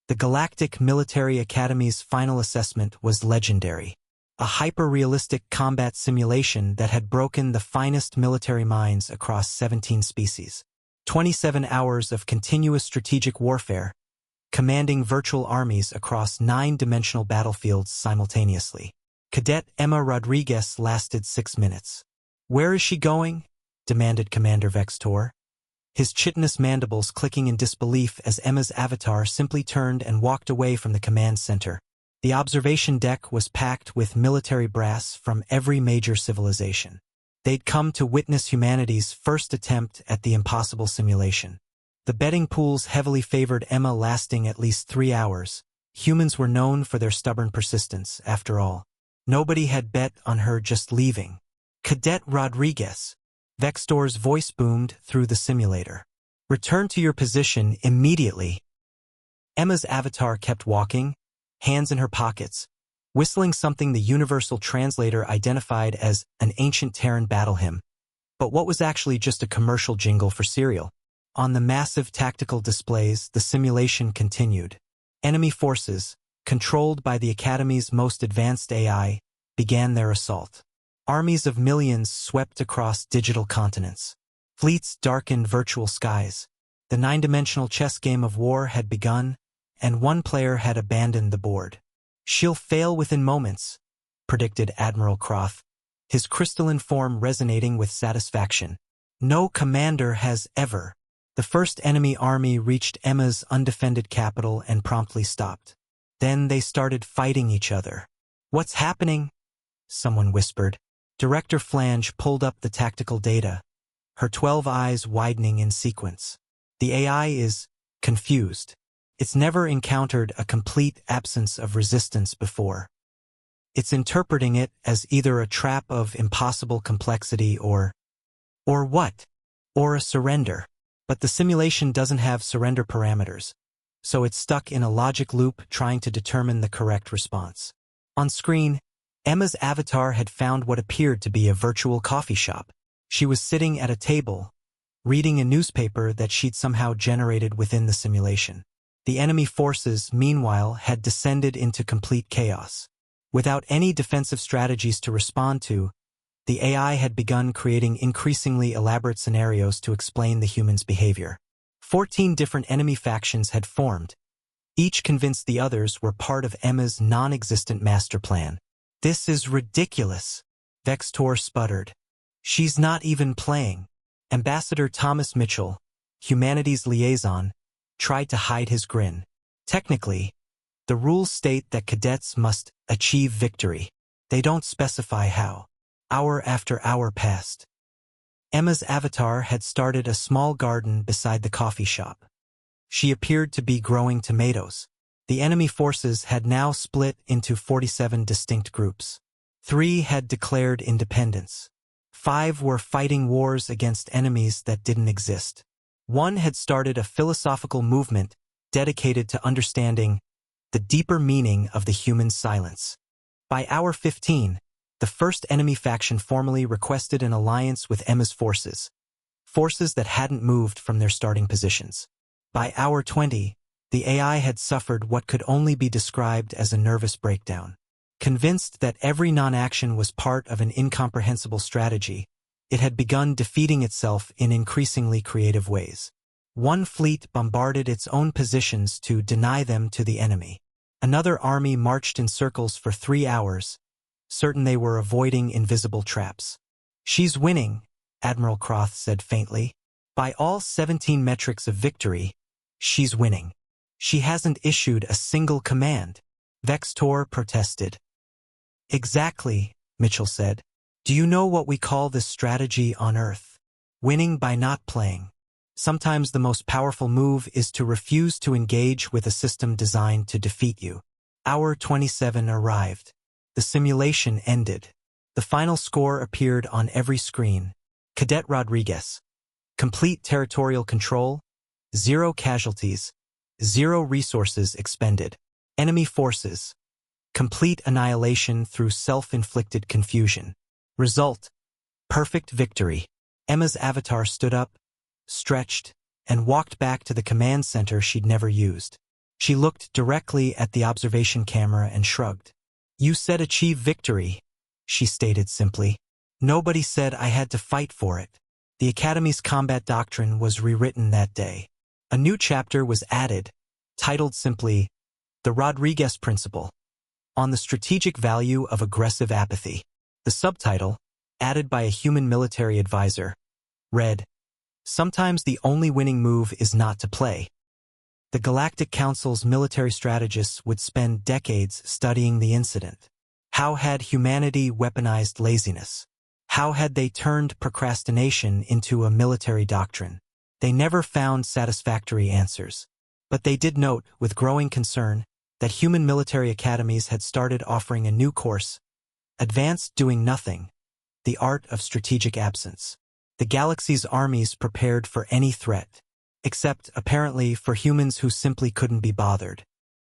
The Galactic Military Academy's final assessment was legendary. A hyper-realistic combat simulation that had broken the finest military minds across 17 species. 27 hours of continuous strategic warfare, commanding virtual armies across 9-dimensional battlefields simultaneously. Cadet Emma Rodriguez lasted 6 minutes. "Where is she going?" demanded Commander Vextor, his chitinous mandibles clicking in disbelief as Emma's avatar simply turned and walked away from the command center. The observation deck was packed with military brass from every major civilization. They'd come to witness humanity's first attempt at the impossible simulation. The betting pools heavily favored Emma lasting at least 3 hours. Humans were known for their stubborn persistence, after all. Nobody had bet on her just leaving. "Cadet Rodriguez," Vextor's voice boomed through the simulator. "Return to your position immediately." Emma's avatar kept walking, hands in her pockets, whistling something the universal translator identified as an ancient Terran battle hymn. But what was actually just a commercial jingle for cereal? On the massive tactical displays, the simulation continued. Enemy forces, controlled by the Academy's most advanced AI, began their assault. Armies of millions swept across digital continents. Fleets darkened virtual skies. The 9-dimensional chess game of war had begun, and one player had abandoned the board. "She'll fail within moments," predicted Admiral Croth, his crystalline form resonating with satisfaction. "No commander has ever." The first enemy army reached Emma's undefended capital and promptly stopped. Then they started fighting each other. "What's happening?" someone whispered. Director Flange pulled up the tactical data, her 12 eyes widening in sequence. "The AI is confused. It's never encountered a complete absence of resistance before. It's interpreting it as either a trap of impossible complexity or what? Or a surrender. But the simulation doesn't have surrender parameters, so it's stuck in a logic loop trying to determine the correct response." On screen, Emma's avatar had found what appeared to be a virtual coffee shop. She was sitting at a table, reading a newspaper that she'd somehow generated within the simulation. The enemy forces, meanwhile, had descended into complete chaos. Without any defensive strategies to respond to, the AI had begun creating increasingly elaborate scenarios to explain the humans' behavior. 14 different enemy factions had formed. Each convinced the others were part of Emma's non-existent master plan. "This is ridiculous," Vextor sputtered. "She's not even playing." Ambassador Thomas Mitchell, humanity's liaison, tried to hide his grin. "Technically, the rules state that cadets must achieve victory. They don't specify how." Hour after hour passed. Emma's avatar had started a small garden beside the coffee shop. She appeared to be growing tomatoes. The enemy forces had now split into 47 distinct groups. 3 had declared independence. 5 were fighting wars against enemies that didn't exist. 1 had started a philosophical movement dedicated to understanding the deeper meaning of the human silence. By hour 15, the first enemy faction formally requested an alliance with Emma's forces that hadn't moved from their starting positions. By hour 20, the AI had suffered what could only be described as a nervous breakdown. Convinced that every non-action was part of an incomprehensible strategy, it had begun defeating itself in increasingly creative ways. 1 fleet bombarded its own positions to deny them to the enemy. Another army marched in circles for 3 hours, certain they were avoiding invisible traps. "She's winning," Admiral Croth said faintly. "By all 17 metrics of victory, she's winning. She hasn't issued a single command," Vextor protested. "Exactly," Mitchell said. "Do you know what we call this strategy on Earth? Winning by not playing. Sometimes the most powerful move is to refuse to engage with a system designed to defeat you." Hour 27 arrived. The simulation ended. The final score appeared on every screen. Cadet Rodriguez. Complete territorial control, 0 casualties, 0 resources expended. Enemy forces. Complete annihilation through self-inflicted confusion. Result: perfect victory. Emma's avatar stood up, stretched, and walked back to the command center she'd never used. She looked directly at the observation camera and shrugged. "You said achieve victory," she stated simply. "Nobody said I had to fight for it." The Academy's combat doctrine was rewritten that day. A new chapter was added, titled simply, "The Rodriguez Principle," on the strategic value of aggressive apathy. The subtitle, added by a human military advisor, read, "Sometimes the only winning move is not to play." The Galactic Council's military strategists would spend decades studying the incident. How had humanity weaponized laziness? How had they turned procrastination into a military doctrine? They never found satisfactory answers. But they did note, with growing concern, that human military academies had started offering a new course, Advanced Doing Nothing, the Art of Strategic Absence. The galaxy's armies prepared for any threat, except, apparently, for humans who simply couldn't be bothered.